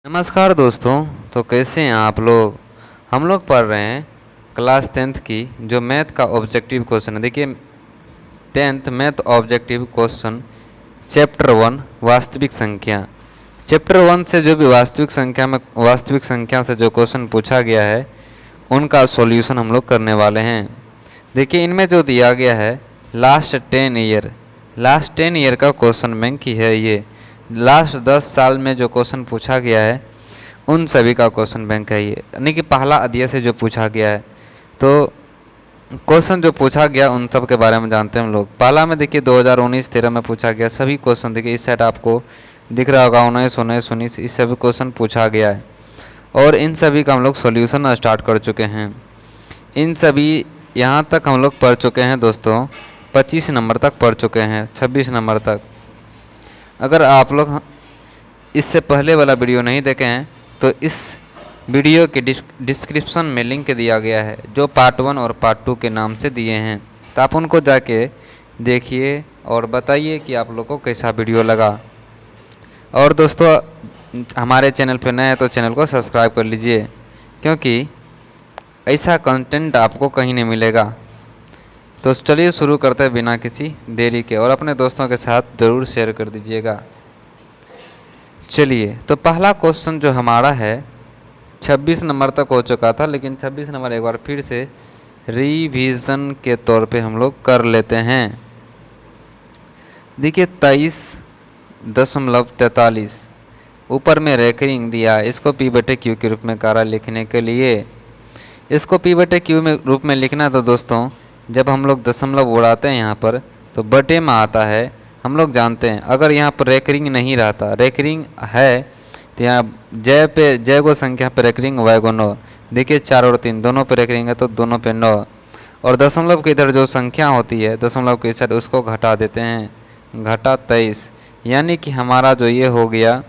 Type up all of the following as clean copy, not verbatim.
नमस्कार दोस्तों। तो कैसे हैं आप लोग। हम लोग पढ़ रहे हैं क्लास 10th की जो मैथ का ऑब्जेक्टिव क्वेश्चन है। देखिए 10th math objective question chapter 1 वास्तविक संख्या। चैप्टर 1 से जो भी वास्तविक संख्या से जो क्वेश्चन पूछा गया है उनका सॉल्यूशन हम लोग करने वाले हैं। देखिए इनमें जो दिया गया है लास्ट 10 ईयर का क्वेश्चन बैंक ही है। ये लास्ट 10 साल में जो क्वेश्चन पूछा गया है उन सभी का क्वेश्चन बैंक है ये, यानी कि पहला अध्याय से जो पूछा गया है। तो क्वेश्चन जो पूछा गया उन सब के बारे में जानते हैं हम लोग। पहला में देखिए 2019-13 में पूछा गया सभी क्वेश्चन। देखिए इस साइड आपको दिख रहा होगा 19 इस सभी क्वेश्चन पूछा गया है और इन सभी का हम लोग सोल्यूशन स्टार्ट कर चुके हैं। इन सभी यहाँ तक हम लोग पढ़ चुके हैं दोस्तों, 25 नंबर तक पढ़ चुके हैं, 26 नंबर तक। अगर आप लोग इससे पहले वाला वीडियो नहीं देखे हैं तो इस वीडियो के डिस्क्रिप्शन में लिंक दिया गया है जो पार्ट 1 और पार्ट 2 के नाम से दिए हैं। तो आप उनको जाके देखिए और बताइए कि आप लोग को कैसा वीडियो लगा। और दोस्तों हमारे चैनल पर नए हैं तो चैनल को सब्सक्राइब कर लीजिए, क्योंकि ऐसा कंटेंट आपको कहीं नहीं मिलेगा। तो चलिए शुरू करते हैं बिना किसी देरी के, और अपने दोस्तों के साथ ज़रूर शेयर कर दीजिएगा। चलिए तो पहला क्वेश्चन जो हमारा है 26 नंबर तक हो चुका था, लेकिन 26 नंबर एक बार फिर से रिवीजन के तौर पे हम लोग कर लेते हैं। देखिए 23.43 ऊपर में रेकरिंग दिया, इसको P/Q के रूप में कार्य लिखने के लिए इसको P/Q में रूप में लिखना। तो दोस्तों जब हम लोग दशमलव उड़ाते हैं यहाँ पर तो बटे में आता है। हम लोग जानते हैं अगर यहाँ पर रेकरिंग नहीं रहता, रेकरिंग है तो यहाँ जय गो संख्या पर रेकरिंग वाई गो 9। देखिए 4 और 3 दोनों पे रेकरिंग है तो दोनों पे 9। और दशमलव के इधर जो संख्या होती है दशमलव के इधर उसको घटा देते हैं, घटा 23। यानी कि हमारा जो ये हो गया,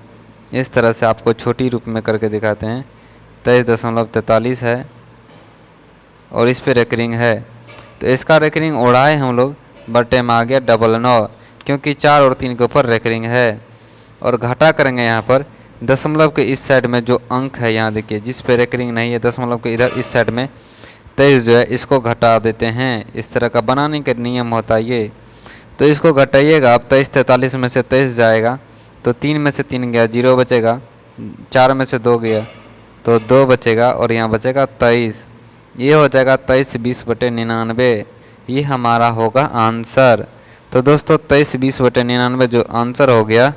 इस तरह से आपको छोटी रूप में करके दिखाते हैं, 23.43 है और इस पर रेकरिंग है। तो इसका रेकरिंग उड़ाए हम लोग, बटे में आ गया 9, क्योंकि 4 और 3 के ऊपर रेकरिंग है। और घटा करेंगे यहाँ पर दशमलव के इस साइड में जो अंक है, यहाँ देखिए जिस पे रेकरिंग नहीं है दशमलव के इधर इस साइड में 23 जो है इसको घटा देते हैं। इस तरह का बनाने का नियम होता है ये। तो इसको घटाइएगा, अब 23.43 में से 23 जाएगा तो 3 में से 3 गया, 0 बचेगा। 4 में से 2 गया तो 2 बचेगा और यहाँ बचेगा 23। ये हो जाएगा 23/20/99। ये हमारा होगा आंसर। तो दोस्तों 23/20/99 जो आंसर हो गया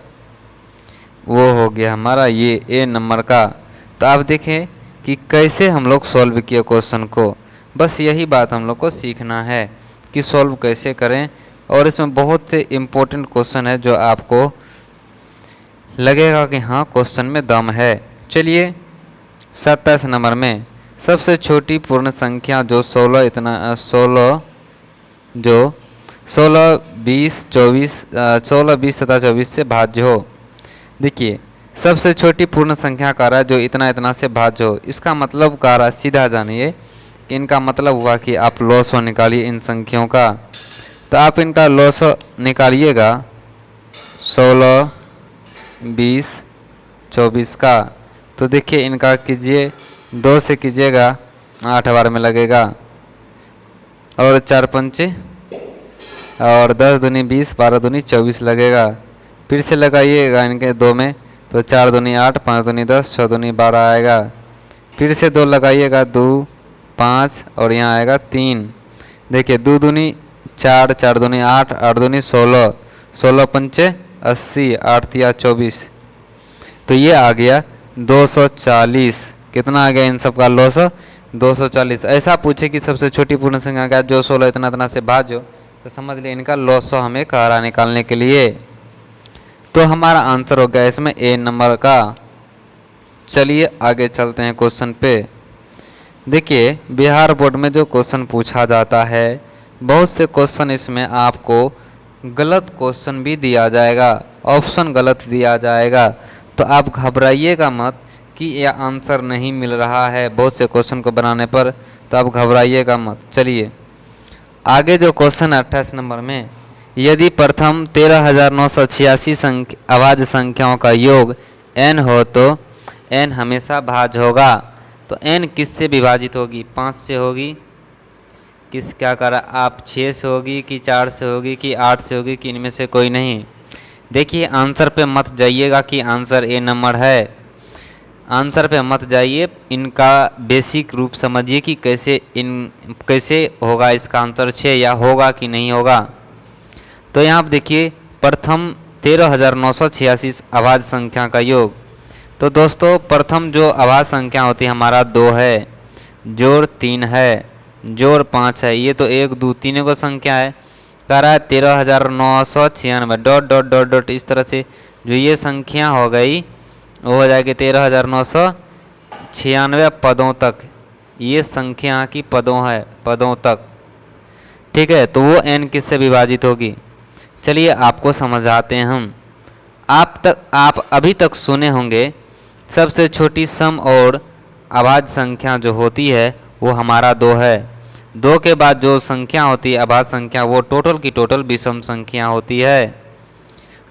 वो हो गया हमारा ये ए नंबर का। तो आप देखें कि कैसे हम लोग सॉल्व किए क्वेश्चन को। बस यही बात हम लोग को सीखना है कि सॉल्व कैसे करें। और इसमें बहुत से इम्पोर्टेंट क्वेश्चन है जो आपको लगेगा कि हाँ क्वेश्चन में दम है। चलिए 27 नंबर में सबसे छोटी पूर्ण संख्या जो 16 जो 16, 20, 20 तथा 24 से भाज्य हो। देखिए सबसे छोटी पूर्ण संख्या कह रहा है जो इतना से भाज्य हो। इसका मतलब कह रहा है, सीधा जानिए कि इनका मतलब हुआ कि आप लॉसो निकालिए इन संख्याओं का। तो आप इनका लॉसो निकालिएगा 16, 20, 24 का। तो देखिए इनका कीजिए 2 से कीजिएगा 8 बार में लगेगा, और 4 पंचे और 10 दूनी 20, 12 दूनी 24 लगेगा। फिर से लगाइएगा इनके 2 में तो 4 दूनी 8, 5 दूनी 10, 6 दूनी 12 आएगा। फिर से 2 लगाइएगा 2, 5 और यहाँ आएगा 3। देखिए 2 दूनी 4, 4 दूनी 8, 8 दूनी 16, 16 पंचे 80, 8 तिया 24। तो ये आ गया 240। कितना आ गया इन सब का लॉस 240। ऐसा पूछे कि सबसे छोटी पूर्ण संख्या क्या जो 16 इतना से भाज्य हो, तो समझ लिए इनका लॉस हमें कह रहा निकालने के लिए। तो हमारा आंसर हो गया इसमें ए नंबर का। चलिए आगे चलते हैं क्वेश्चन पे। देखिए बिहार बोर्ड में जो क्वेश्चन पूछा जाता है, बहुत से क्वेश्चन इसमें आपको गलत क्वेश्चन भी दिया जाएगा, ऑप्शन गलत दिया जाएगा। तो आप घबराइएगा मत कि यह आंसर नहीं मिल रहा है बहुत से क्वेश्चन को बनाने पर, तो आप घबराइएगा मत। चलिए आगे जो क्वेश्चन है 28 नंबर में, यदि प्रथम 13,986 अभाज्य संख्याओं का योग n हो तो n हमेशा भाज्य होगा। तो n किससे विभाजित होगी? 5 से होगी, किस क्या करा आप 6 से होगी कि 4 से होगी कि 8 से होगी कि इनमें से कोई नहीं? देखिए आंसर पे मत जाइएगा कि आंसर ए नंबर है, आंसर पे मत जाइए, इनका बेसिक रूप समझिए कि कैसे होगा इसका आंसर 6 या होगा कि नहीं होगा। तो यहाँ आप देखिए प्रथम 13,986 अभाज्य संख्या का योग। तो दोस्तों प्रथम जो अभाज्य संख्या होती है हमारा 2 है, जोड़ 3 है, जोड़ 5 है, ये तो 1 2 3 को संख्या है। कह रहा है 13,996 डॉट डॉट डॉट डॉट, इस तरह से जो ये संख्या हो गई वो हो जाएगी 13,996 पदों तक, ये संख्या की पदों तक, ठीक है। तो वो n किससे विभाजित होगी? चलिए आपको समझाते हैं हम। आप अभी तक सुने होंगे सबसे छोटी सम और अभाज्य संख्या जो होती है वो हमारा 2 है। 2 के बाद जो संख्या होती है अभाज्य संख्या वो टोटल की टोटल विषम संख्या होती है,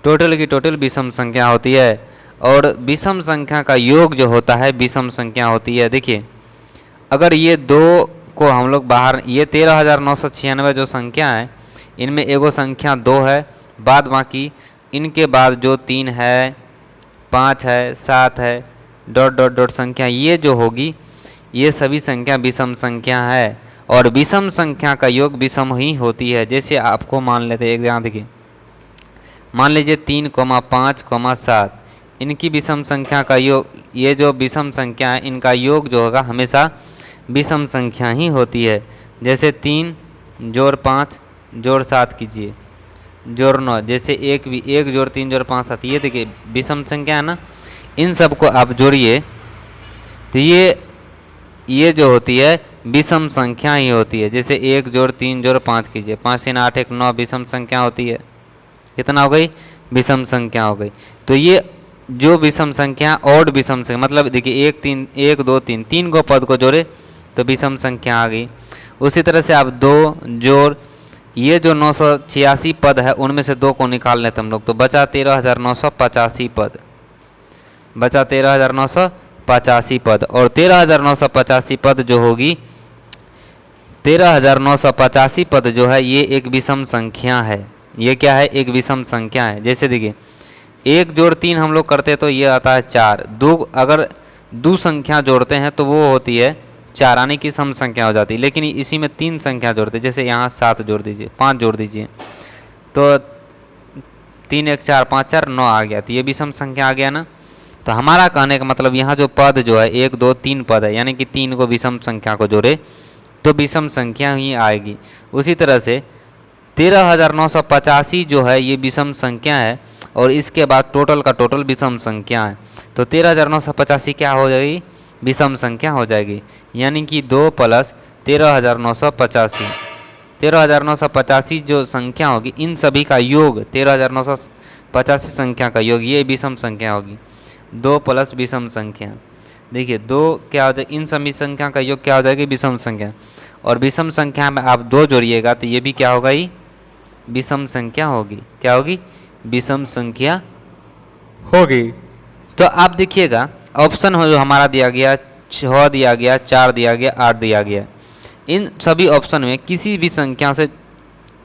टोटल की टोटल विषम संख्या होती है। और विषम संख्या का योग जो होता है विषम संख्या होती है। देखिए अगर ये 2 को हम लोग बाहर, ये 13,996 जो संख्या है इनमें एगो संख्या 2 है, बाद बाकी इनके बाद जो 3 है, 5 है, 7 है, डॉट डॉट डॉट संख्या ये जो होगी ये सभी संख्या विषम संख्या है। और विषम संख्या का योग विषम ही होती है। जैसे आपको मान लेते हैं, एक ध्यान देखिए, मान लीजिए 3, 5, 7 इनकी विषम संख्या का योग, ये जो विषम संख्या है इनका योग जो होगा हमेशा विषम संख्या ही होती है। जैसे 3 जोड़ 5 जोड़ 7 कीजिए, जोड़ 9, जैसे 1 जोड़ 3 जोड़ 5 7, ये देखिए विषम संख्या है ना, इन सब को आप जोड़िए तो ये जो होती है विषम संख्या ही होती है। जैसे 1 जोड़ 3 जोड़ 5 कीजिए, 5 3 8 1 9 विषम संख्या होती है। कितना हो गई? विषम संख्या हो गई। तो ये जो विषम संख्या और विषम संख्या, मतलब देखिए 1 2 3 3 को पद को जोड़े तो विषम संख्या आ गई। उसी तरह से आप 2 जोड़ ये जो 986 पद है उनमें से 2 को निकाल लेते हम लोग, तो बचा 13,985 पद, बचा 13,985 पद। और 13,985 पद जो होगी, 13,985 पद जो है ये एक विषम संख्या है। ये क्या है? एक विषम संख्या है। जैसे देखिए 1 जोड़ 3 हम लोग करते हैं तो ये आता है 4, अगर दो संख्या जोड़ते हैं तो वो होती है 4, यानी कि सम संख्या हो जाती है। लेकिन इसी में 3 संख्या जोड़ते हैं, जैसे यहाँ 7 जोड़ दीजिए, 5 जोड़ दीजिए, तो 3 1 4 5 4 9 आ गया, तो ये विषम संख्या आ गया ना। तो हमारा कहने का मतलब यहाँ जो पद जो है 1 2 3 पद है, यानी कि 3 को विषम संख्या को जोड़े तो विषम संख्या ही आएगी। उसी तरह से 13,985 जो है ये विषम संख्या है और इसके बाद टोटल का टोटल विषम संख्या है। तो 13,985 क्या हो जाएगी? विषम संख्या हो जाएगी, यानी कि 2 + 13,985, 13,985 जो संख्या होगी इन सभी का योग 13,985 संख्या का योग ये विषम संख्या होगी। 2 + विषम संख्या, देखिए 2 क्या हो जाएगी? इन सभी संख्या का योग क्या हो जाएगी? विषम संख्या। और विषम संख्या में आप 2 जोड़िएगा तो ये भी क्या होगा? ही विषम संख्या होगी। क्या होगी? विषम संख्या होगी। तो आप देखिएगा ऑप्शन हो जो हमारा दिया गया 6 दिया गया, 4 दिया गया, 8 दिया गया, इन सभी ऑप्शन में किसी भी संख्या से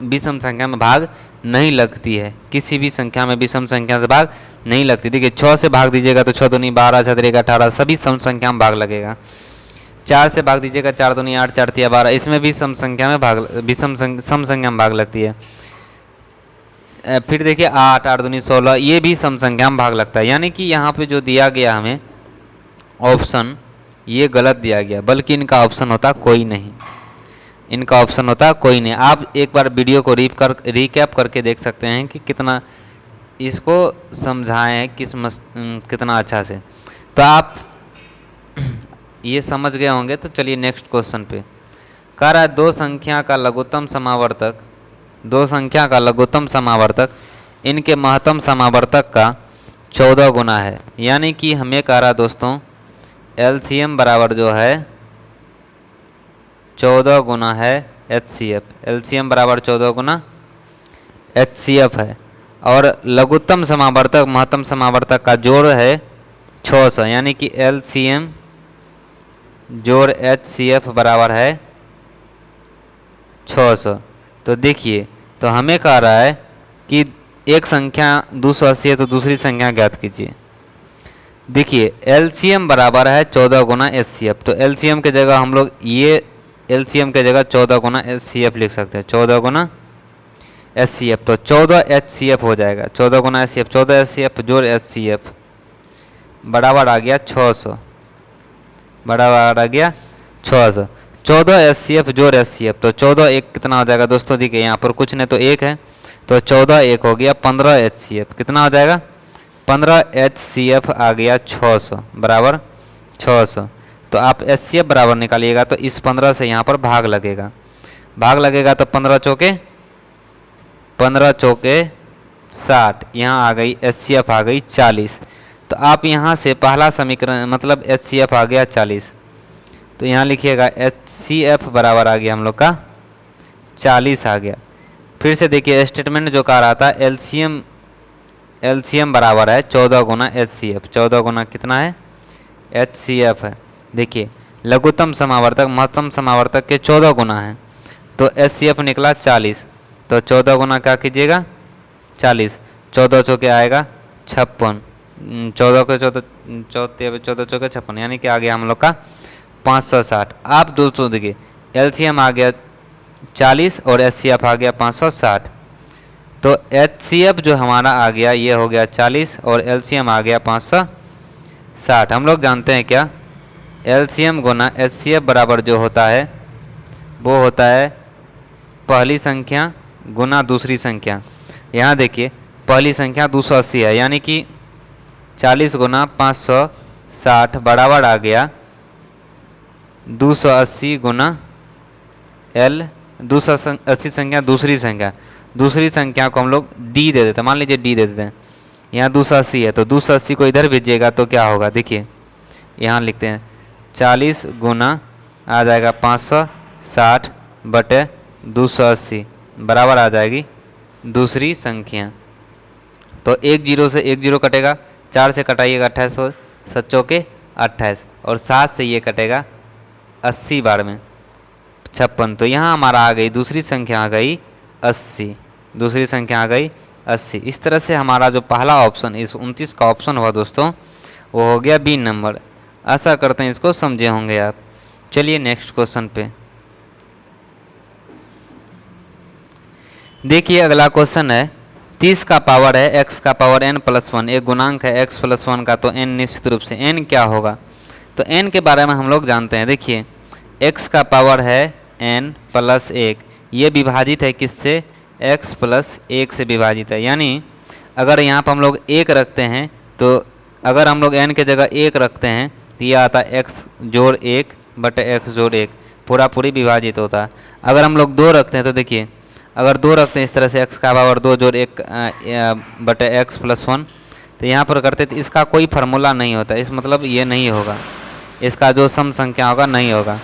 विषम संख्या में भाग नहीं लगती है, किसी भी संख्या में विषम संख्या से भाग नहीं लगती। देखिए 6 से भाग दीजिएगा तो 6 दूनी 12, 6 3 18, सभी सम संख्या में भाग लगेगा। 4 से भाग दीजिएगा 4 दूनी 8, 4 3 12, इसमें भी सम संख्या में सम संख्या में भाग लगती है। फिर देखिए 8 8 दूनी 16, ये भी सम संख्या में भाग लगता है। यानी कि यहाँ पे जो दिया गया हमें ऑप्शन ये गलत दिया गया, बल्कि इनका ऑप्शन होता कोई नहीं, इनका ऑप्शन होता कोई नहीं। आप एक बार वीडियो को रिकैप करके देख सकते हैं कि कितना इसको समझाएं कितना अच्छा से। तो आप ये समझ गए होंगे। तो चलिए नेक्स्ट क्वेश्चन पे कह रहा है 2 संख्या का लघुत्तम समावर्तक, 2 संख्या का लघुत्तम समावर्तक इनके महत्तम समावर्तक का 14 गुना है। यानी कि हमें कह रहा है दोस्तों LCM बराबर जो है 14 गुना है HCF, LCM बराबर 14 गुना HCF है। और लघुत्तम समावर्तक महत्तम समावर्तक का जोड़ है 600, यानी कि LCM जोड़ HCF बराबर है 600। तो देखिए, तो हमें कह रहा है कि एक संख्या 280 है तो दूसरी संख्या ज्ञात कीजिए। देखिए LCM बराबर है 14 गुना HCF, तो LCM के जगह हम लोग ये LCM के जगह 14 गुना HCF लिख सकते हैं, 14 गुना HCF, तो 14 HCF हो जाएगा। 14 गुना HCF, 14 HCF जोड़ HCF बराबर आ गया 600, बराबर आ गया 600। 14 HCF जोड़ HCF, तो 14 एक कितना हो जाएगा दोस्तों? देखिए यहाँ पर कुछ नहीं तो एक है, तो 14 एक हो गया 15 HCF, कितना हो जाएगा? 15 HCF आ गया 600 बराबर 600। तो आप HCF बराबर निकालिएगा तो इस 15 से यहाँ पर भाग लगेगा, भाग लगेगा तो 15 चौके 60, यहाँ आ गई HCF आ गई 40। तो आप यहाँ से पहला समीकरण मतलब HCF आ गया 40, तो यहाँ लिखिएगा HCF बराबर आ गया हम लोग का 40 आ गया। फिर से देखिए स्टेटमेंट जो कह रहा था LCM बराबर है 14 गुना HCF, 14 गुना कितना है? HCF है। देखिए लघुत्तम समावर्तक महत्तम समावर्तक के 14 गुना है, तो HCF निकला 40, तो 14 गुना क्या कीजिएगा? 40, 14 चौके आएगा 56, 14 के 14 चौके 56, यानी कि आ गया हम लोग का 560। आप दोस्तों देखिए LCM आ गया 40 और HCF आ गया 560, तो HCF जो हमारा आ गया ये हो गया 40 और LCM आ गया 560। हम लोग जानते हैं क्या? LCM गुना HCF बराबर जो होता है वो होता है पहली संख्या गुना दूसरी संख्या। यहाँ देखिए पहली संख्या 280 है, यानी कि 40 गुना 560 बराबर आ गया 280 गुना L। 280 संख्या दूसरी संख्या को हम लोग D दे देते हैं, मान लीजिए D दे देते हैं। यहाँ 280 है तो 280 को इधर भेजिएगा तो क्या होगा? देखिए यहाँ लिखते हैं 40 गुना आ जाएगा 560 बटे 280 बराबर आ जाएगी दूसरी संख्या। तो एक जीरो से एक जीरो कटेगा, 4 से कटाइएगा 28, 7 चौके 28, और 7 से ये कटेगा 80 बार में 56। तो यहाँ हमारा आ गई दूसरी संख्या आ गई 80, दूसरी संख्या आ गई 80। इस तरह से हमारा जो पहला ऑप्शन इस 29 का ऑप्शन हुआ दोस्तों वो हो गया B नंबर। आशा करते हैं इसको समझे होंगे आप। चलिए नेक्स्ट क्वेश्चन पे देखिए, अगला क्वेश्चन है 30 का पावर है x का पावर n प्लस 1, एक गुणांक है x प्लस 1 का, तो n निश्चित रूप से n क्या होगा? तो n के बारे में हम लोग जानते हैं। देखिए x का पावर है n प्लस 1, ये विभाजित है किससे? x प्लस 1 से विभाजित है, यानी अगर यहाँ पर हम लोग 1 रखते हैं तो अगर हम लोग n के जगह 1 रखते हैं तो ये आता है x जोड़ 1 बटे x जोड़ 1, पूरी विभाजित होता है। अगर हम लोग 2 रखते हैं तो देखिए अगर 2 रखते हैं इस तरह से x का पावर 2 जोड़ 1 बटे x प्लस 1, तो यहाँ पर करते तो इसका कोई फार्मूला नहीं होता, इस मतलब ये नहीं होगा, इसका जो सम संख्या होगा नहीं होगा।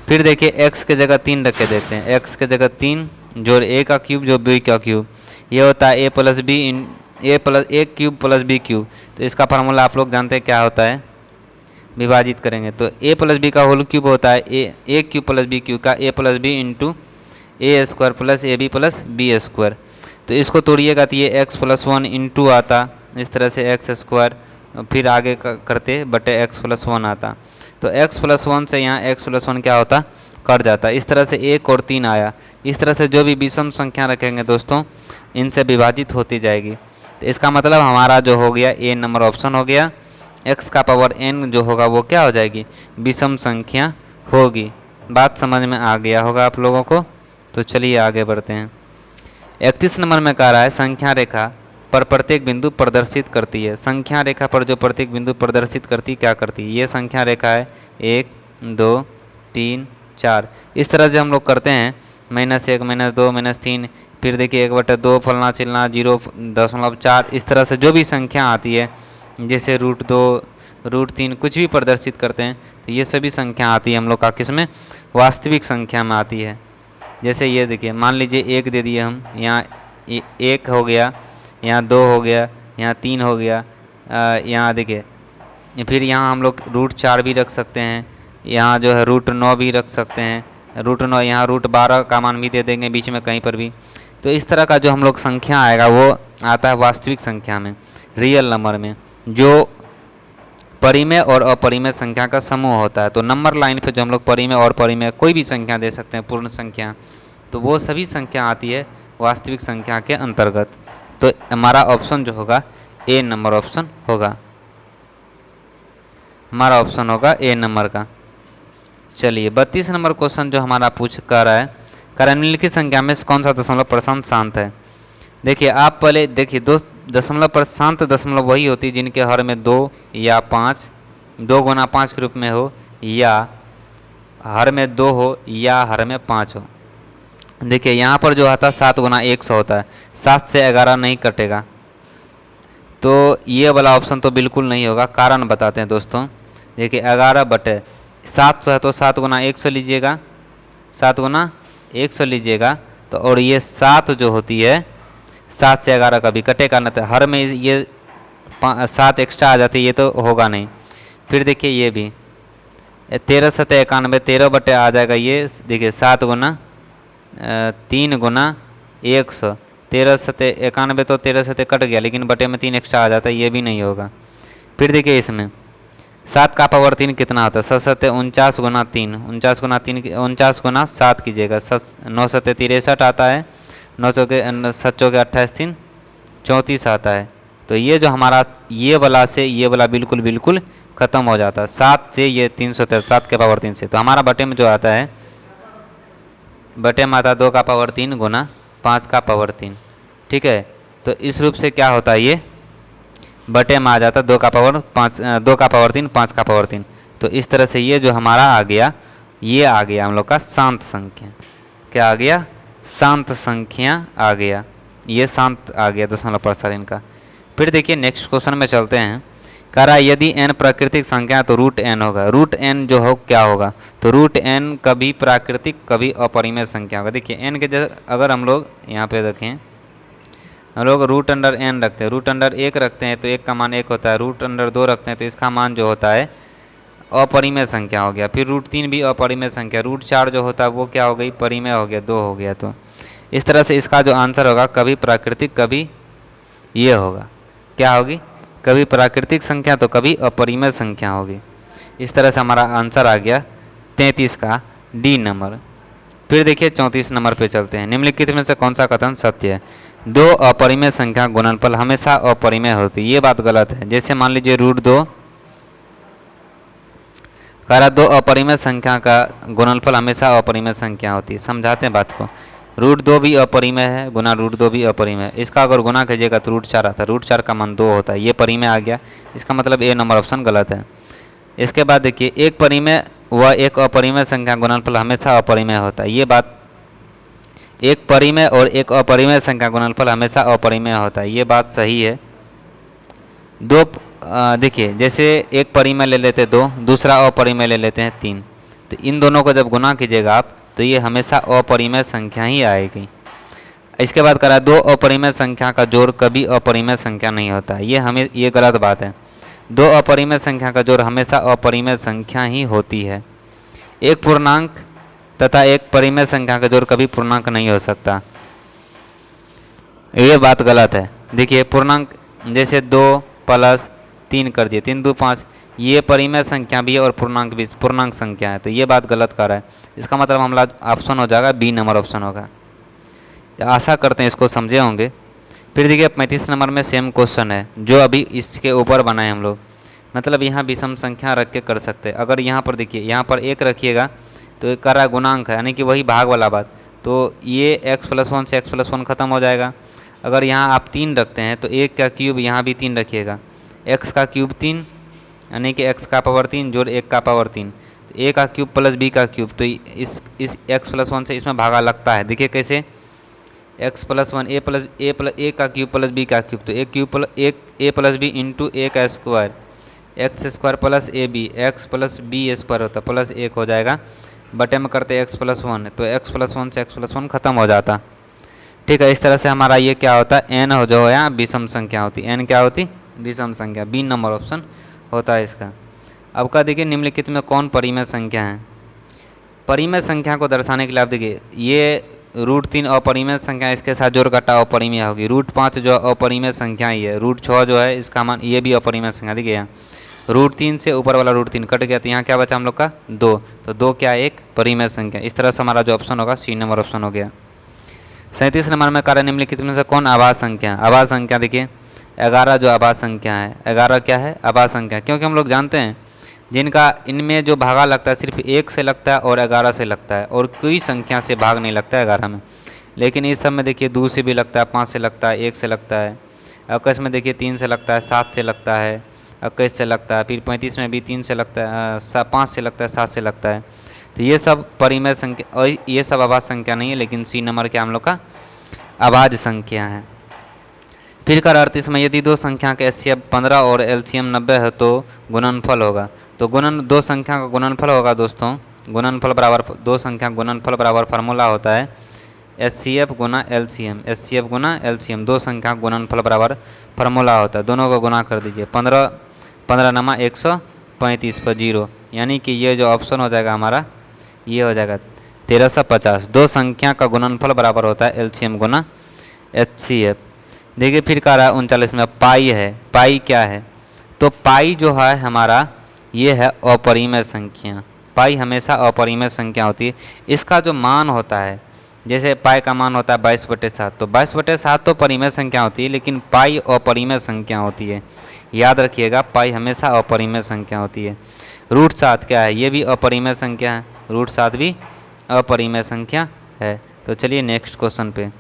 फिर देखिए x के जगह 3 रख के देते हैं, x के जगह 3 जोड़ a का क्यूब जो b का क्यूब, ये होता है a plus be in a cube plus b cube. तो इसका फार्मूला आप लोग जानते हैं क्या होता है? विभाजित करेंगे तो a प्लस बी का होल क्यूब होता है a cube plus b cube का a plus B into A square plus A B plus B square. तो इसको तोड़िएगा तो ये x प्लस 1 इंटू आता, इस तरह से x स्क्वायर, फिर आगे करते बटे x प्लस 1 आता। तो x प्लस 1 से यहाँ x प्लस 1 क्या होता? कट जाता। इस तरह से 1 और 3 आया। इस तरह से जो भी विषम संख्या रखेंगे दोस्तों इनसे विभाजित होती जाएगी। तो इसका मतलब हमारा जो हो गया ए नंबर ऑप्शन हो गया। x का पावर n जो होगा वो क्या हो जाएगी? विषम संख्या होगी। बात समझ में आ गया होगा आप लोगों को। तो चलिए आगे बढ़ते हैं। 31 नंबर में कह रहा है संख्या रेखा पर प्रत्येक बिंदु प्रदर्शित करती है। संख्या रेखा पर जो प्रत्येक बिंदु प्रदर्शित करती क्या करती है? ये संख्या रेखा है 1 2 3 4। इस तरह से हम लोग करते हैं -1 -2 -3, फिर देखिए 1/2 फलना चिलना 0.4। इस तरह से जो भी संख्या आती है जैसे √2 √3 कुछ भी प्रदर्शित करते हैं तो ये सभी संख्या आती है हम लोग का किसमें? वास्तविक संख्या में आती है। जैसे ये देखिए मान लीजिए 1 दे दिए हम, यहाँ 1 हो गया, यहाँ 2 हो गया, यहाँ 3 हो गया, यहाँ देखिए फिर यहाँ हम लोग √4 भी रख सकते हैं, यहाँ जो है √9 भी रख सकते हैं, √9 यहाँ √12 का मान भी दे देंगे बीच में कहीं पर भी। तो इस तरह का जो हम लोग संख्या आएगा वो आता है वास्तविक संख्या में, रियल नंबर में, जो परिमेय और अपरिमेय संख्या का समूह होता है। तो नंबर लाइन पे जो हम लोग परिमेय और परिमेय कोई भी संख्या दे सकते हैं, पूर्ण संख्या, तो वो सभी संख्या आती है वास्तविक संख्या के अंतर्गत। तो हमारा ऑप्शन जो होगा ए नंबर ऑप्शन होगा, हमारा ऑप्शन होगा ए नंबर का। चलिए 32 नंबर क्वेश्चन जो हमारा पूछ कर रहा है, निम्नलिखित संख्या में कौन सा दशमलव प्रशांत शांत है। देखिए आप पहले देखिए, दो दशमलव प्रशांत दशमलव वही होती है जिनके हर में 2 या 5, 2 गुना 5 के रूप में हो, या हर में 2 हो या हर में 5 हो। देखिए यहाँ पर जो आता है 7 गुना 100 होता है, 7 से 11 नहीं कटेगा, तो ये वाला ऑप्शन तो बिल्कुल नहीं होगा। कारण बताते हैं दोस्तों, देखिए 11/700 है तो 7 गुना 100 लीजिएगा, 7 गुना 100 लीजिएगा, तो और ये 7 जो होती है 7 से 11 कभी कटेगा ना, तो हर में ये 7 एक्स्ट्रा आ जाती है, ये तो होगा नहीं। फिर देखिए ये भी 13×91 13 आ जाएगा, ये देखिए 7 गुना 3 गुना 100, 13×91 तो 13 से कट गया, लेकिन बटे में 3 एक्स्ट्रा आ जाता है, ये भी नहीं होगा। फिर देखिए इसमें 7 का पावर 3 कितना होता है, 7×7 49 गुना 3, 49 गुना 3 49 गुना 7 कीजिएगा, 9×7 आता है, 9×7 34 आता है। तो ये जो हमारा ये वाला से ये वाला बिल्कुल बिल्कुल ख़त्म हो जाता है, 7 से ये 307 के पावर 3 से। तो हमारा बटे में जो आता है, बटे में आता है 2 का पावर 3 गुना 5 का पावर 3, ठीक है। तो इस रूप से क्या होता है, ये बटे में आ जाता है 2 का पावर 5, 2 का पावर 3 5 का पावर 3। तो इस तरह से ये जो हमारा आ गया, ये आ गया हम लोग का शांत संख्या। क्या आ गया, शांत संख्या आ गया, ये शांत आ गया दशमलव प्रसारण इनका। फिर देखिए नेक्स्ट क्वेश्चन में चलते हैं। कह रहा है यदि n प्राकृतिक संख्या तो √n होगा। √n जो हो क्या होगा, तो √n कभी प्राकृतिक कभी अपरिमेय संख्या होगा। देखिए n के जगह अगर हम लोग यहाँ पे देखें, हम लोग √n रखते हैं, √1 रखते हैं तो 1 का मान 1 होता है, √2 रखते हैं तो इसका मान जो होता है अपरिमेय संख्या हो गया। फिर √3 भी अपरिमेय संख्या, √4 जो होता है वो क्या हो गई, परिमेय हो गया, 2 हो गया। तो इस तरह से इसका जो आंसर होगा कभी प्राकृतिक कभी ये होगा, क्या होगी, कभी प्राकृतिक संख्या तो कभी अपरिमेय संख्या होगी। इस तरह से हमारा आंसर आ गया 33 का डी नंबर। फिर देखिए 34 नंबर पे चलते हैं। निम्नलिखित में से कौन सा कथन सत्य है। 2 अपरिमेय संख्या गुणनफल हमेशा अपरिमेय होती है, ये बात गलत है। जैसे मान लीजिए √2 कह रहा 2 अपरिमेय संख्या का गुणनफल हमेशा अपरिमेय संख्या होती है। समझाते हैं बात को, √2 भी अपरिमेय है, गुना √2 भी अपरिमेय है। इसका अगर गुना कीजिएगा तो √4 आता है, √4 का मान 2 होता है, ये परिमेय आ गया। इसका मतलब ए नंबर ऑप्शन गलत है। इसके बाद देखिए एक परिमेय व एक अपरिमेय संख्या गुणनफल हमेशा अपरिमेय होता है, ये बात, एक परिमेय और एक अपरिमेय संख्या गुणनफल हमेशा अपरिमेय होता है, ये बात सही है। दो देखिए जैसे एक परिमेय ले लेते 2, दूसरा अपरिमेय ले लेते हैं 3, तो इन दोनों को जब गुना कीजिएगा आप तो ये हमेशा अपरिमेय संख्या ही आएगी। इसके बाद करा 2 अपरिमेय संख्या का जोड़ कभी अपरिमेय संख्या नहीं होता, ये गलत बात है। 2 अपरिमेय संख्या का जोड़ हमेशा अपरिमेय संख्या ही होती है। एक पूर्णांक तथा एक परिमेय संख्या का जोड़ कभी पूर्णांक नहीं हो सकता, ये बात गलत है। देखिए पूर्णांक जैसे 2 + 3 कर दिए, 3 × 2 = 5, ये परिमेय संख्या भी है और पूर्णांक भी पूर्णांक संख्या है, तो ये बात गलत कर रहा है। इसका मतलब हमारा ऑप्शन हो जाएगा बी नंबर ऑप्शन होगा। आशा करते हैं इसको समझे होंगे। फिर देखिए 35 नंबर में सेम क्वेश्चन है जो अभी इसके ऊपर बनाए हम लोग, मतलब यहाँ विषम संख्या रख के कर सकते हैं। अगर यहाँ पर देखिए यहाँ पर 1 रखिएगा तो एक कर रहा गुणांक है, यानी कि वही भाग वाला बात, तो ये x+1 से x+1 ख़त्म हो जाएगा। अगर यहाँ आप 3 रखते हैं तो 1 का क्यूब यहाँ भी 3 रखिएगा, x का क्यूब 3 यानी कि x का पावर 3 जोड़ 1 का पावर 3, तो a का क्यूब प्लस b का क्यूब, तो इस x+1 से इसमें भागा लगता है। देखिए कैसे, x+1 a का क्यूब प्लस b का क्यूब, तो a plus B into a का square, x² plus ab, x plus b square होता प्लस 1 हो जाएगा, बटे में करते x+1, तो x+1 से x+1 ख़त्म हो जाता। ठीक है, इस तरह से हमारा ये क्या होता है, n हो जो है विषम संख्या होती, n क्या होती, विषम संख्या। बी नंबर ऑप्शन होता है इसका। अब का देखिए निम्नलिखित में कौन परिमेय संख्या है। परिमेय संख्या को दर्शाने के लिए आप देखिए ये √3 अपरिमेय संख्या, इसके साथ जोड़ घटा अपरिमेय होगी। √5 जो अपरिमेय संख्या ही है। √6 जो है इसका मान ये भी अपरिमेय संख्या। देखिए यहाँ √3 से ऊपर वाला √3 कट गया तो यहाँ क्या बचा हम लोग का 2, तो 2 क्या है एक परिमेय संख्या। इस तरह से हमारा जो ऑप्शन होगा सी नंबर ऑप्शन हो गया। 37 नंबर में कार्य निम्नलिखित में से कौन आभाज्य संख्या। आभाज्य संख्या देखिए 11 जो आभाज्य संख्या है, 11 क्या है आभाज्य संख्या, क्योंकि हम लोग जानते हैं जिनका इनमें जो भागा लगता है सिर्फ 1 से लगता है और 11 से लगता है, और कोई संख्या से भाग नहीं लगता है 11 में। लेकिन इस सब में देखिए 2 से भी लगता है, 5 से लगता है, 1 से लगता है। 21 में देखिए 3 से लगता है, 7 से लगता है, 21 से लगता है। फिर 35 में भी 3 से लगता है, 5 से लगता है, 7 से लगता है। तो ये सब परिमेय संख्या और ये सब अभाज्य संख्या नहीं है, लेकिन सी नंबर क्या हम लोग का अभाज्य संख्या है। फिर कर 38 में यदि दो संख्या का HCF 15 और LCM 90 है तो गुणनफल होगा। तो दो संख्या का गुणनफल होगा दोस्तों, गुणनफल बराबर दो संख्या गुणनफल बराबर फार्मूला होता है HCF गुना LCM, HCF गुना LCM, दो संख्या गुणनफल बराबर फार्मूला होता है। दोनों को गुना कर दीजिए, 15 नमा 135 पर 0, यानी कि ये जो ऑप्शन हो जाएगा हमारा ये हो जाएगा 1350। दो संख्या का गुणनफल बराबर होता है LCM गुना HCF। देखिए फिर कह रहा है 39 में पाई है। पाई क्या है, तो पाई जो है हमारा ये है अपरिमेय संख्या। पाई हमेशा अपरिमेय संख्या होती है। इसका जो मान होता है, जैसे पाई का मान होता है 22/7, तो 22/7 तो परिमेय संख्या होती है, लेकिन पाई अपरिमेय संख्या होती है। याद रखिएगा पाई हमेशा अपरिमेय संख्या होती है। √7 क्या है, ये भी अपरिमेय संख्या है। √7 भी अपरिमेय संख्या है। तो चलिए नेक्स्ट क्वेश्चन पे।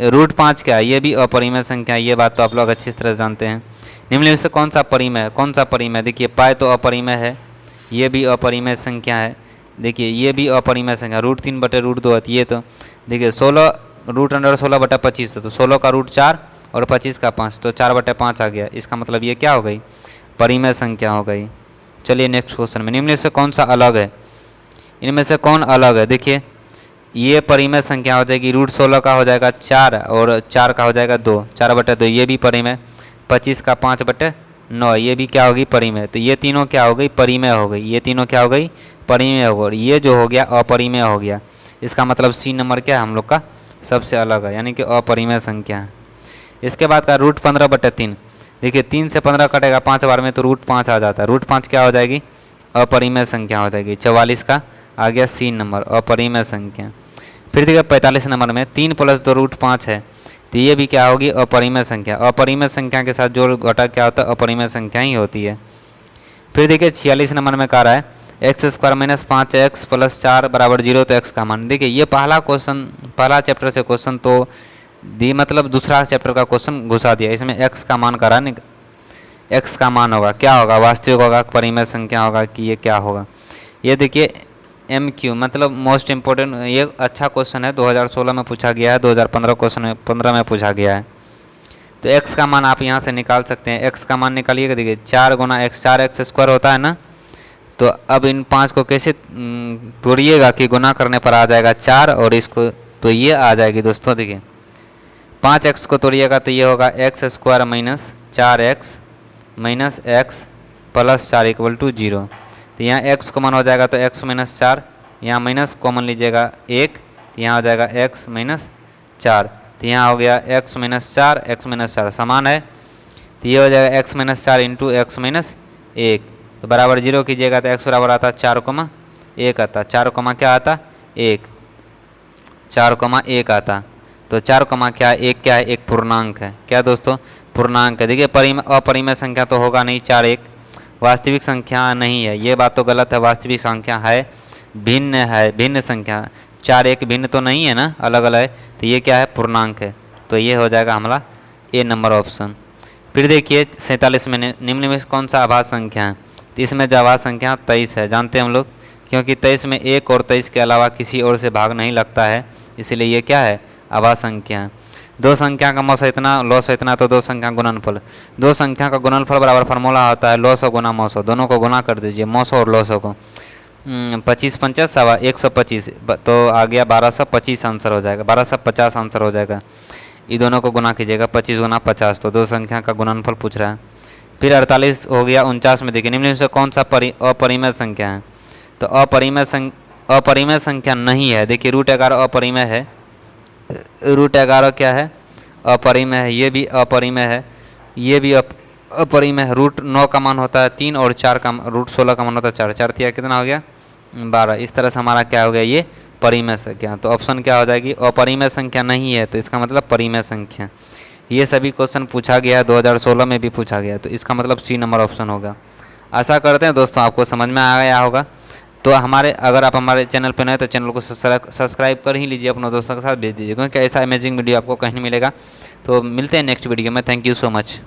√5 क्या है, ये भी अपरिमेय संख्या है। ये बात तो आप लोग अच्छी तरह जानते हैं। निम्नलिखित में से कौन सा परिमेय है, कौन सा परिमेय, देखिए पाई तो अपरिमेय है, ये भी अपरिमेय संख्या है। देखिए ये भी अपरिमेय संख्या, √3/√2 है। ये तो देखिए 16 √16/25 है, तो 16 का √4 और 25 का 5, तो 4/5 आ गया। इसका मतलब ये क्या हो गई, परिमेय संख्या हो गई। चलिए नेक्स्ट क्वेश्चन में, निम्नलिखित से कौन सा अलग है, इनमें से कौन अलग है। देखिए ये परिमेय संख्या हो जाएगी, √16 का हो जाएगा 4 और 4 का हो जाएगा 2, 4/2, ये भी परिमेय। 25 का 5/9, ये भी क्या होगी परिमेय। तो ये तीनों क्या हो गई परिमेय हो गई, ये तीनों क्या हो गई परिमेय हो गई। ये जो हो गया अपरिमेय हो गया। इसका मतलब सी नंबर क्या है हम लोग का सबसे अलग है, यानी कि अपरिमेय संख्या है। इसके बाद का √15/3, देखिए 3 से 15 कटेगा 5 बार में, तो √5 आ जाता है। √5 क्या हो जाएगी अपरिमेय संख्या हो जाएगी। 44 का आ गया सी नंबर अपरिमेय संख्या। फिर देखिए 45 नंबर में 3 + 2 √5 है, तो ये भी क्या होगी अपरिमेय संख्या। अपरिमेय संख्या के साथ जोड़ घटा क्या होता है अपरिमेय संख्या ही होती है। फिर देखिए 46 नंबर में कह रहा है x² - 5x + 4 = 0, तो x का मान। देखिए ये पहला क्वेश्चन, पहला चैप्टर से क्वेश्चन तो दी, मतलब दूसरा चैप्टर का क्वेश्चन घुसा दिया। इसमें x का मान करा नहीं, x का मान होगा क्या होगा, वास्तविक होगा, परिमेय संख्या होगा कि ये क्या होगा। ये देखिए MQ मतलब मोस्ट इम्पोर्टेंट, ये अच्छा क्वेश्चन है, 2016 में पूछा गया है, 2015 क्वेश्चन में 15 में पूछा गया है। तो x का मान आप यहाँ से निकाल सकते हैं। x का मान निकालिएगा, देखिए 4 × x, 4x² होता है ना। तो अब इन 5 को कैसे तोड़िएगा कि गुना करने पर आ जाएगा 4, और इसको तो ये आ जाएगी दोस्तों। देखिए 5x को तोड़िएगा तो ये होगा x² - 4x - x + 4 = 0। तो यहाँ x कॉमन हो जाएगा, तो x - 4, यहाँ माइनस कॉमन लीजिएगा 1, तो यहाँ हो जाएगा x - 4, तो यहाँ हो गया x - 4, x - 4 समान है, तो ये हो जाएगा x - 4 × x - 1, तो बराबर 0 कीजिएगा तो x बराबर आता 4,1 आता। 4, क्या आता 1, 4,1 आता। तो 4, क्या 1 क्या है एक पूर्णांक है। क्या दोस्तों पूर्णांक है। देखिए अपरिमेय संख्या तो होगा नहीं, 4 एक वास्तविक संख्या नहीं है, ये बात तो गलत है। वास्तविक संख्या है, भिन्न संख्या। 4 एक भिन्न तो नहीं है ना, अलग अलग है, तो ये क्या है पूर्णांक है। तो ये हो जाएगा हमारा ए नंबर ऑप्शन। फिर देखिए 47 में निम्न में कौन सा आभाज्य संख्या है, तो इसमें जो आभाज्य संख्या 23 है, जानते हैं हम लोग, क्योंकि 23 में 1 और 23 के अलावा किसी और से भाग नहीं लगता है, इसलिए ये क्या है आभाज्य संख्या है। दो संख्या का मौसो इतना, लॉस इतना, तो दो संख्या गुणनफल। दो संख्या का गुणनफल बराबर फार्मूला होता है लॉसो गुना मौसो, दोनों को गुना कर दीजिए मौसो और लॉसो को। 25 × 5 = 125, तो आ गया 1225 आंसर हो जाएगा, 1250 आंसर हो जाएगा। ये दोनों को गुना कीजिएगा 25 × 50, तो दो संख्या का गुणनफल पूछ रहा है। फिर 48 हो गया 49 में। देखिए निम्न में से कौन सा अपरिमेय संख्या है? तो अपरिमेय संख्या नहीं है। देखिए √11 अपरिमेय है, √11 क्या है? अपरिमेय है। ये भी अपरिमेय है, ये भी अपरिमेय है। √9 का मान होता है 3 और 4 का √16 का मान होता है 4। 4 तिया कितना हो गया? 12। इस तरह से हमारा क्या हो गया? ये परिमेय संख्या। तो ऑप्शन क्या हो जाएगी? अपरिमेय संख्या नहीं है, तो इसका मतलब परिमेय संख्या। ये सभी क्वेश्चन पूछा गया है, 2016 में भी पूछा गया है, तो इसका मतलब सी नंबर ऑप्शन होगा। आशा करते हैं दोस्तों आपको समझ में आ गया होगा। तो अगर आप हमारे चैनल पर नए तो चैनल को सब्सक्राइब कर ही लीजिए, अपने दोस्तों के साथ भेज दीजिए, क्योंकि ऐसा अमेजिंग वीडियो आपको कहीं नहीं मिलेगा। तो मिलते हैं नेक्स्ट वीडियो में। Thank you so much.